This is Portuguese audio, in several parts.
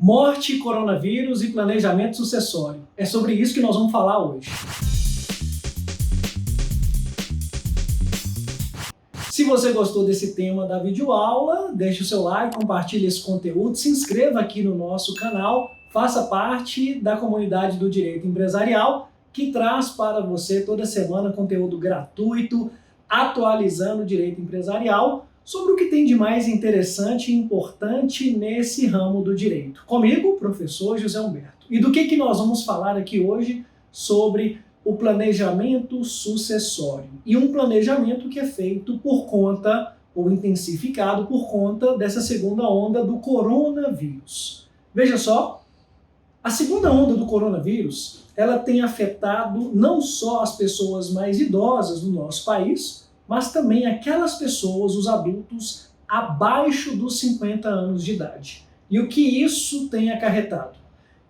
Morte, coronavírus e planejamento sucessório. É sobre isso que nós vamos falar hoje. Se você gostou desse tema da videoaula, deixe o seu like, compartilhe esse conteúdo, se inscreva aqui no nosso canal, faça parte da comunidade do Direito Empresarial, que traz para você toda semana conteúdo gratuito, atualizando o direito empresarial, sobre o que tem de mais interessante e importante nesse ramo do direito. Comigo, professor José Humberto. E do que nós vamos falar aqui hoje? Sobre o planejamento sucessório. E um planejamento que é feito por conta, ou intensificado por conta dessa segunda onda do coronavírus. Veja só, a segunda onda do coronavírus, ela tem afetado não só as pessoas mais idosas do nosso país, mas também aquelas pessoas, os adultos, abaixo dos 50 anos de idade. E o que isso tem acarretado?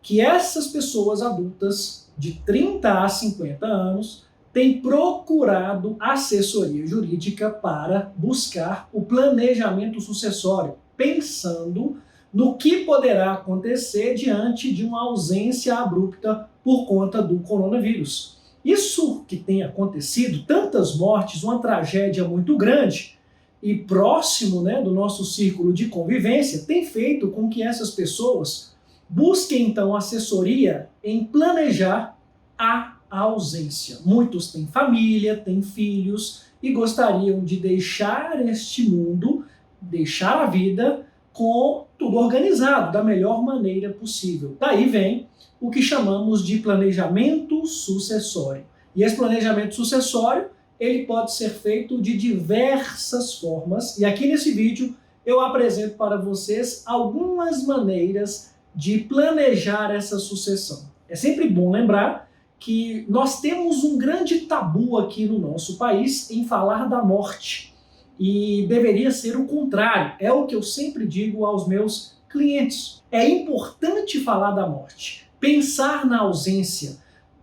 Que essas pessoas adultas, de 30 a 50 anos, têm procurado assessoria jurídica para buscar o planejamento sucessório, pensando no que poderá acontecer diante de uma ausência abrupta por conta do coronavírus. Isso que tem acontecido, tantas mortes, uma tragédia muito grande e próximo, do nosso círculo de convivência, tem feito com que essas pessoas busquem então assessoria em planejar a ausência. Muitos têm família, têm filhos e gostariam de deixar este mundo, deixar a vida com tudo organizado, da melhor maneira possível. Daí vem o que chamamos de planejamento sucessório. E esse planejamento sucessório, ele pode ser feito de diversas formas. E aqui nesse vídeo eu apresento para vocês algumas maneiras de planejar essa sucessão. É sempre bom lembrar que nós temos um grande tabu aqui no nosso país em falar da morte. E deveria ser o contrário, é o que eu sempre digo aos meus clientes. É importante falar da morte, pensar na ausência,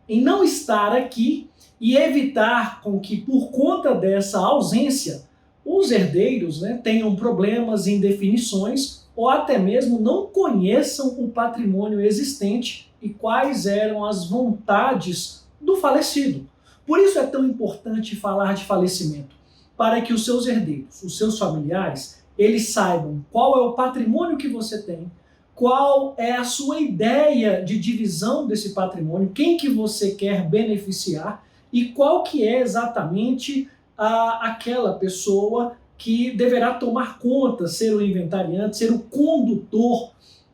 em não estar aqui e evitar com que, por conta dessa ausência, os herdeiros tenham problemas em definições ou até mesmo não conheçam o patrimônio existente e quais eram as vontades do falecido. Por isso é tão importante falar de falecimento, para que os seus herdeiros, os seus familiares, eles saibam qual é o patrimônio que você tem, qual é a sua ideia de divisão desse patrimônio, quem que você quer beneficiar e qual que é exatamente aquela pessoa que deverá tomar conta, ser o inventariante, ser o condutor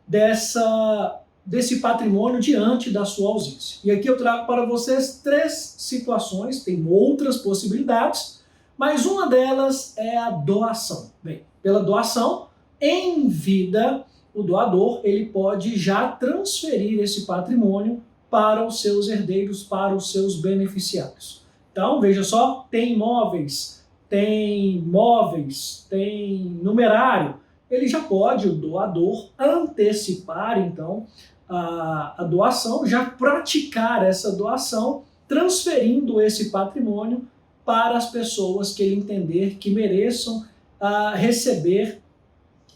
desse patrimônio diante da sua ausência. E aqui eu trago para vocês 3 situações, tem outras possibilidades, mas uma delas é a doação. Bem, pela doação, em vida, o doador ele pode já transferir esse patrimônio para os seus herdeiros, para os seus beneficiários. Então, veja só, tem imóveis, tem móveis, tem numerário. Ele já pode, o doador, antecipar, então, a doação, já praticar essa doação, transferindo esse patrimônio para as pessoas que ele entender que mereçam receber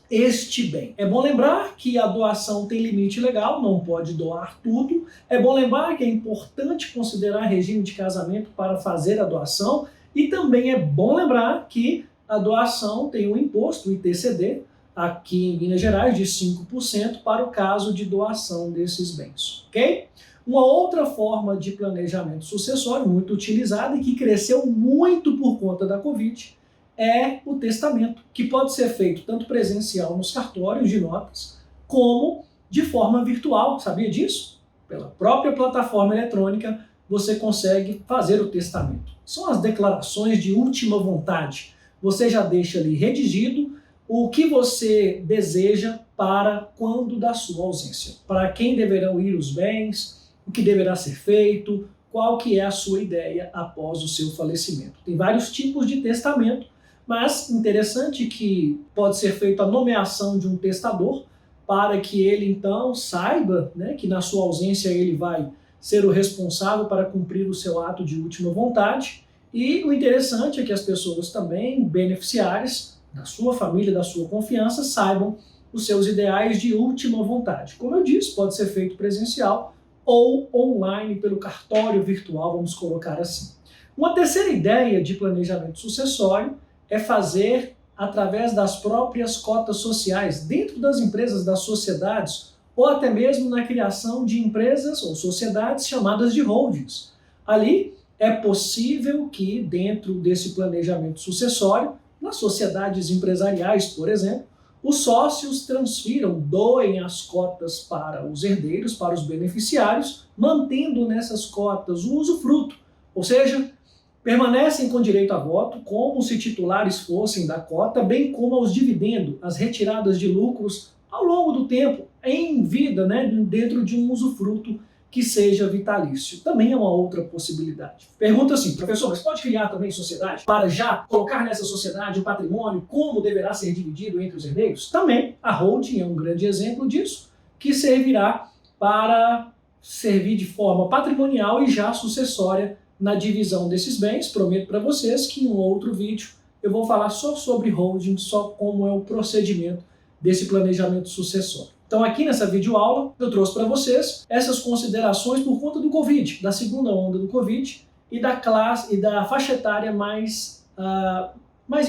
este bem. É bom lembrar que a doação tem limite legal, não pode doar tudo. É bom lembrar que é importante considerar regime de casamento para fazer a doação e também é bom lembrar que a doação tem um imposto, o ITCD, aqui em Minas Gerais, de 5% para o caso de doação desses bens, ok? Uma outra forma de planejamento sucessório muito utilizada e que cresceu muito por conta da Covid é o testamento, que pode ser feito tanto presencial nos cartórios de notas, como de forma virtual. Sabia disso? Pela própria plataforma eletrônica você consegue fazer o testamento. São as declarações de última vontade. Você já deixa ali redigido o que você deseja para quando da sua ausência. Para quem deverão ir os bens, o que deverá ser feito, qual que é a sua ideia após o seu falecimento. Tem vários tipos de testamento, mas interessante que pode ser feita a nomeação de um testador para que ele então saiba que na sua ausência ele vai ser o responsável para cumprir o seu ato de última vontade. E o interessante é que as pessoas também, beneficiárias da sua família, da sua confiança, saibam os seus ideais de última vontade. Como eu disse, pode ser feito presencial ou online pelo cartório virtual, vamos colocar assim. Uma terceira ideia de planejamento sucessório é fazer através das próprias cotas sociais, dentro das empresas, das sociedades, ou até mesmo na criação de empresas ou sociedades chamadas de holdings. Ali é possível que, dentro desse planejamento sucessório, nas sociedades empresariais, por exemplo, os sócios transfiram, doem as cotas para os herdeiros, para os beneficiários, mantendo nessas cotas o usufruto, ou seja, permanecem com direito a voto como se titulares fossem da cota, bem como aos dividendos, as retiradas de lucros ao longo do tempo, em vida, dentro de um usufruto que seja vitalício. Também é uma outra possibilidade. Pergunta assim, professor, mas pode criar também sociedade para já colocar nessa sociedade o patrimônio, como deverá ser dividido entre os herdeiros? Também. A holding é um grande exemplo disso, que servirá para servir de forma patrimonial e já sucessória na divisão desses bens. Prometo para vocês que em um outro vídeo eu vou falar só sobre holding, só como é o procedimento desse planejamento sucessório. Então aqui nessa videoaula eu trouxe para vocês essas considerações por conta do Covid, da segunda onda do Covid e da classe e da faixa etária mais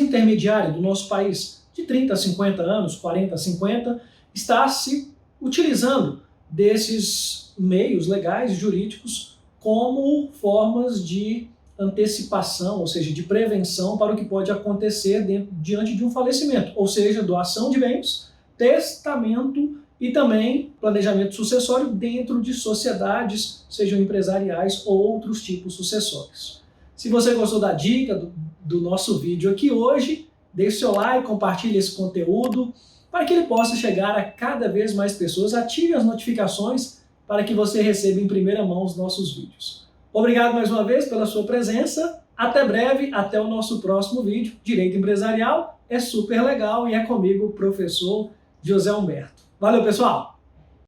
intermediária do nosso país, de 30 a 50 anos, 40 a 50, está se utilizando desses meios legais e jurídicos como formas de antecipação, ou seja, de prevenção para o que pode acontecer diante de um falecimento, ou seja, doação de bens, testamento e também planejamento sucessório dentro de sociedades, sejam empresariais ou outros tipos sucessórios. Se você gostou da dica do nosso vídeo aqui hoje, deixe seu like, compartilhe esse conteúdo para que ele possa chegar a cada vez mais pessoas. Ative as notificações para que você receba em primeira mão os nossos vídeos. Obrigado mais uma vez pela sua presença. Até breve, até o nosso próximo vídeo. Direito Empresarial é super legal e é comigo, o professor José Humberto. Valeu, pessoal!